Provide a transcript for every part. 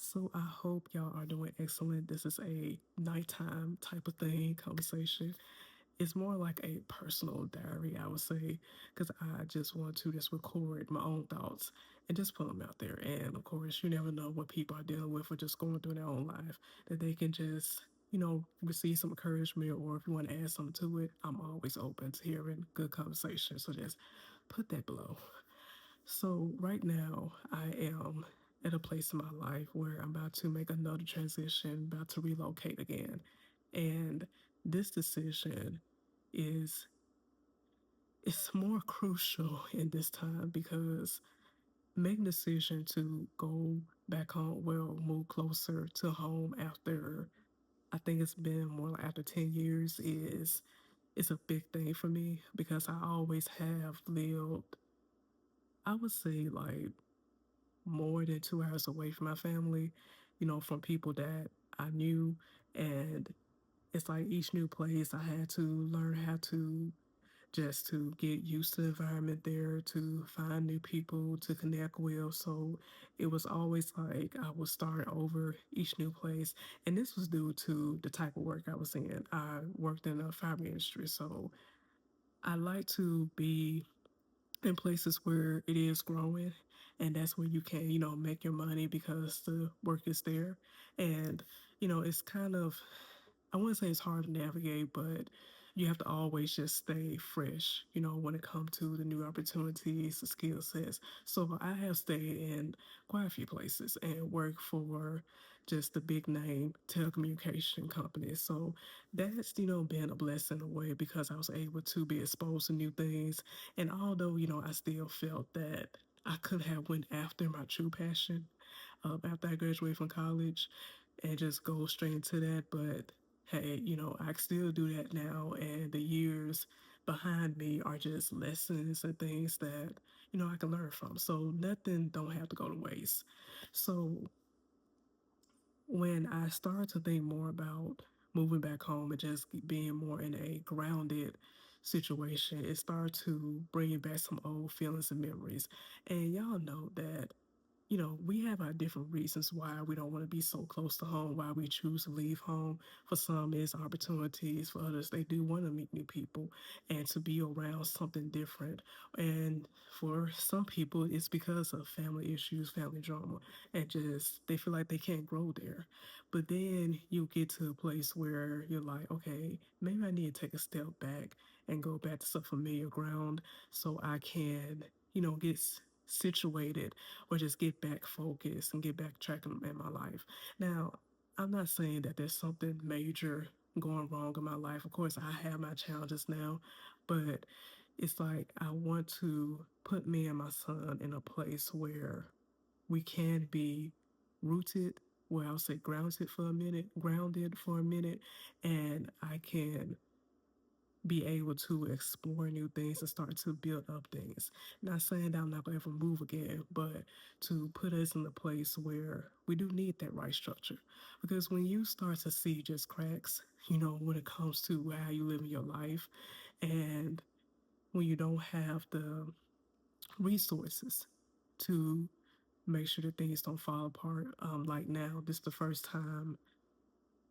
So I hope y'all are doing excellent. This is a nighttime type of thing conversation. It's more like a personal diary, I would say, because I just want to just record my own thoughts and just put them out there. And of course, you never know what people are dealing with or just going through their own life that they can just, receive some encouragement, or if you want to add something to it, I'm always open to hearing good conversation. So just put that below. So right now, I am at a place in my life where I'm about to make another transition, about to relocate again. And this decision is it's more crucial in this time because making the decision to go back home, well, move closer to home after I think it's been more like after 10 years is a big thing for me because I always have lived, I would say, like more than 2 hours away from my family, from people that I knew. And it's like each new place I had to learn how to just to get used to the environment there, to find new people to connect with. So it was always like I was starting over each new place. And this was due to the type of work I was in. I worked in the fiber industry. So I like to be in places where it is growing, and that's where you can make your money because the work is there. And it's kind of, I wouldn't say it's hard to navigate, but you have to always just stay fresh, when it comes to the new opportunities, the skill sets. So I have stayed in quite a few places and worked for just the big name telecommunication companies. So that's, been a blessing in a way because I was able to be exposed to new things. And although, I still felt that I could have went after my true passion after I graduated from college and just go straight into that. But hey, I still do that now, and the years behind me are just lessons and things that I can learn from. So nothing don't have to go to waste. So when I started to think more about moving back home and just being more in a grounded situation, it started to bring back some old feelings and memories. And y'all know that we have our different reasons why we don't want to be so close to home, why we choose to leave home. For some, it's opportunities. For others, they do want to meet new people and to be around something different. And for some people, it's because of family issues, family drama, and just they feel like they can't grow there. But then you get to a place where you're like, okay, maybe I need to take a step back and go back to some familiar ground so I can, get situated or just get back focused and get back tracking in my life. Now, I'm not saying that there's something major going wrong in my life. Of course, I have my challenges now, but it's like I want to put me and my son in a place where we can be rooted, where I'll say grounded for a minute, and I can be able to explore new things and start to build up things. Not saying that I'm not going to ever move again, but to put us in a place where we do need that right structure. Because when you start to see just cracks, when it comes to how you live in your life, and when you don't have the resources to make sure that things don't fall apart, like now, this is the first time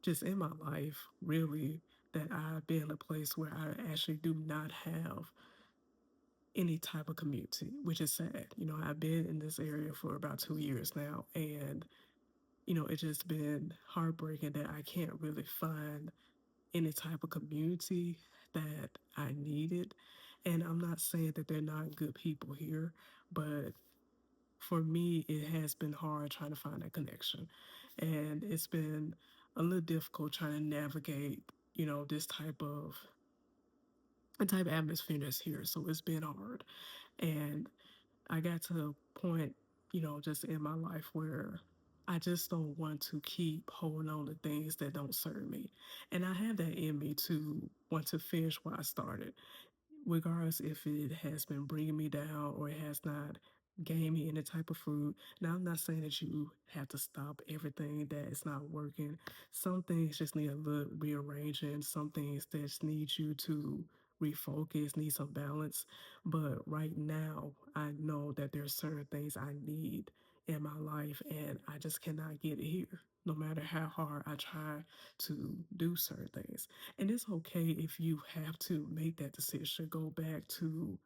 just in my life, really, that I've been in a place where I actually do not have any type of community, which is sad. I've been in this area for about 2 years now, and it's just been heartbreaking that I can't really find any type of community that I needed. And I'm not saying that they're not good people here, but for me, it has been hard trying to find that connection. And it's been a little difficult trying to navigate, this type of atmosphere that's here. So it's been hard. And I got to a point, just in my life where I just don't want to keep holding on to things that don't serve me. And I have that in me to want to finish what I started, regardless if it has been bringing me down or it has not gained me any type of fruit. Now, I'm not saying that you have to stop everything that is not working. Some things just need a little rearranging. Some things that just need you to refocus, need some balance. But right now, I know that there's certain things I need in my life, and I just cannot get it here. No matter how hard I try to do certain things. And it's okay if you have to make that decision, go back to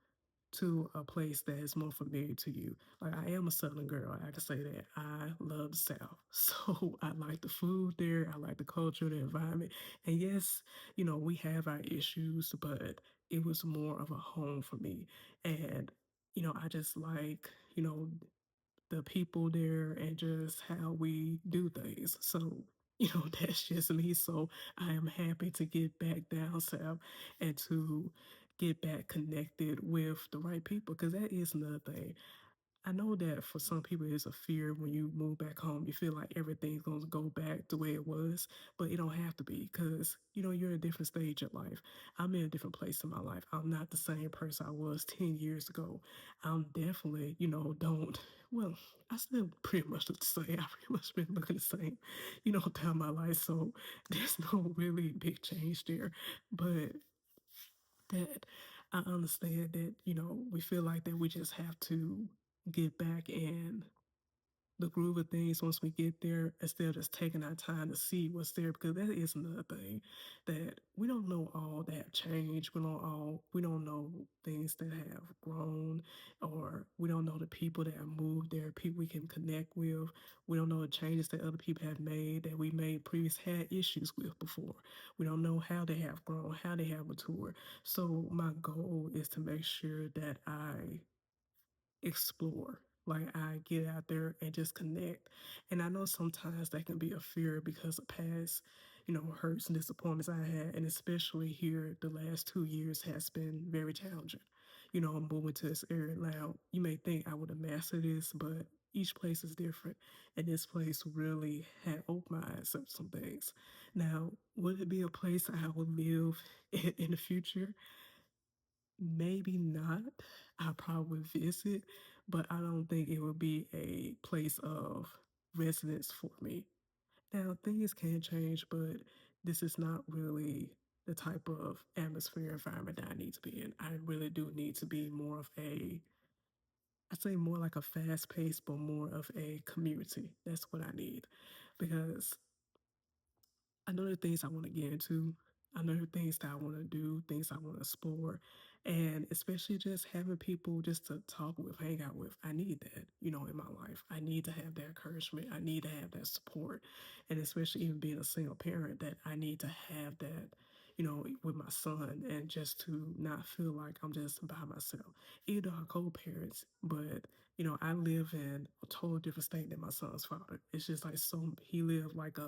a place that is more familiar to you. Like I am a Southern girl. I can say that I love the South. So I like the food there. I like the culture, the environment. And yes, we have our issues, but it was more of a home for me. And, I just like, the people there and just how we do things. So, that's just me. So I am happy to get back down south and to get back connected with the right people because that is another thing. I know that for some people it's a fear when you move back home. You feel like everything's going to go back the way it was, but it don't have to be because you're in a different stage of life. I'm in a different place in my life. I'm not the same person I was 10 years ago. I'm definitely, don't. Well, I still pretty much look the same. I pretty much been looking the same, throughout my life. So there's no really big change there. But that I understand that, we feel like that we just have to get back in the groove of things once we get there instead of just taking our time to see what's there because that is another thing that we don't know all that have changed. We don't know things that have grown or we don't know the people that have moved there, people we can connect with. We don't know the changes that other people have made that we made previous had issues with before. We don't know how they have grown, how they have matured. So my goal is to make sure that I explore. Like I get out there and just connect. And I know sometimes that can be a fear because of past, hurts and disappointments I had. And especially here, the last 2 years has been very challenging. I'm moving to this area now. You may think I would have mastered this, but each place is different. And this place really had opened my eyes up to some things. Now, would it be a place I would live in the future? Maybe not. I probably visit, but I don't think it would be a place of residence for me. Now, things can change, but this is not really the type of atmosphere environment that I need to be in. I really do need to be more of I'd say more like a fast pace, but more of a community. That's what I need because I know the things I want to get into. I know the things that I want to do, things I want to explore, and especially just having people just to talk with, hang out with. I need that, in my life. I need to have that encouragement. I need to have that support, and especially even being a single parent, that I need to have that, with my son, and just to not feel like I'm just by myself. Either our co-parents, but I live in a total different state than my son's father. It's just like he lived like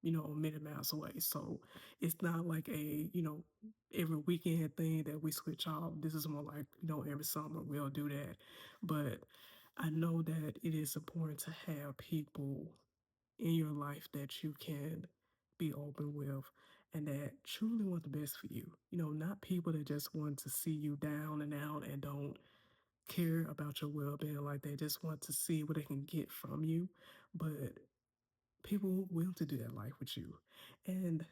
many miles away. So it's not like every weekend thing that we switch off. This is more like, every summer we'll do that. But I know that it is important to have people in your life that you can be open with and that truly want the best for you. Not people that just want to see you down and out and don't care about your well being, like they just want to see what they can get from you. But people who willing to do that life with you. And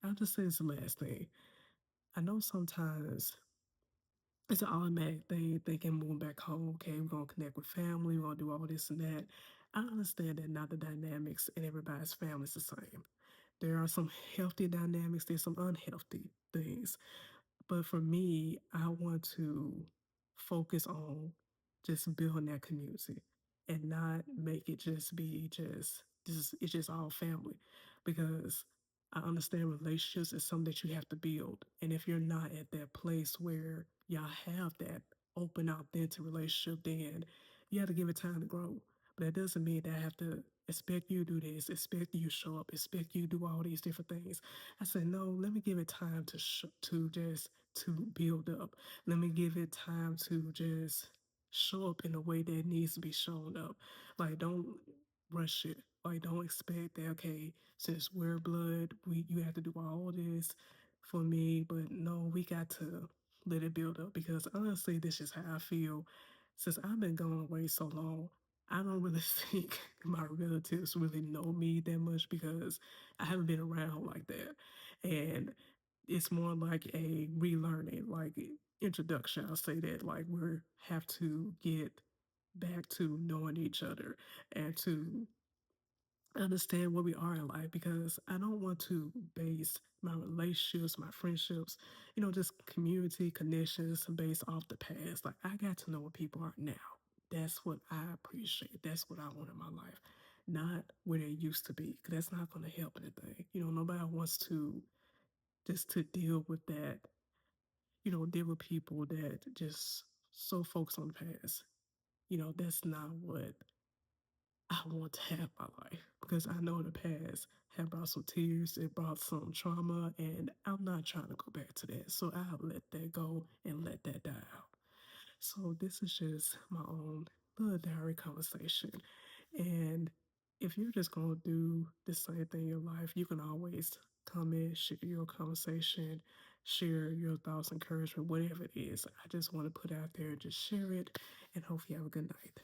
I'll just say this last thing. I know sometimes it's an automatic thing thinking moving back home, okay, we're gonna connect with family, we're gonna do all this and that. I understand that not the dynamics in everybody's family is the same. There are some healthy dynamics, there's some unhealthy things. But for me, I want to focus on just building that community and not make it just be just it's just all family because I understand relationships is something that you have to build. And if you're not at that place where y'all have that open, authentic relationship, then you have to give it time to grow. But that doesn't mean that I have to expect you to do this, expect you to show up, expect you to do all these different things. I said, no, let me give it time to just to build up. Let me give it time to just show up in a way that needs to be shown up. Like don't rush it. Like don't expect that okay, since we're blood, you have to do all this for me. But no, we got to let it build up because honestly, this is how I feel. Since I've been gone away so long, I don't really think my relatives really know me that much because I haven't been around like that. And it's more like a relearning, like introduction. I'll say that like we have to get back to knowing each other and to understand where we are in life because I don't want to base my relationships, my friendships, just community connections based off the past. Like I got to know what people are now. That's what I appreciate. That's what I want in my life, not where they used to be. Cause that's not going to help anything. Nobody wants to just to deal with that. Deal with people that just so focused on the past. That's not what I want to have my life because I know in the past have brought some tears, it brought some trauma, and I'm not trying to go back to that. So I'll let that go and let that die out. So this is just my own little diary conversation. And if you're just gonna do the same thing in your life, you can always comment, share your conversation, share your thoughts, encouragement, whatever it is. I just want to put out there, just share it, and hope you have a good night.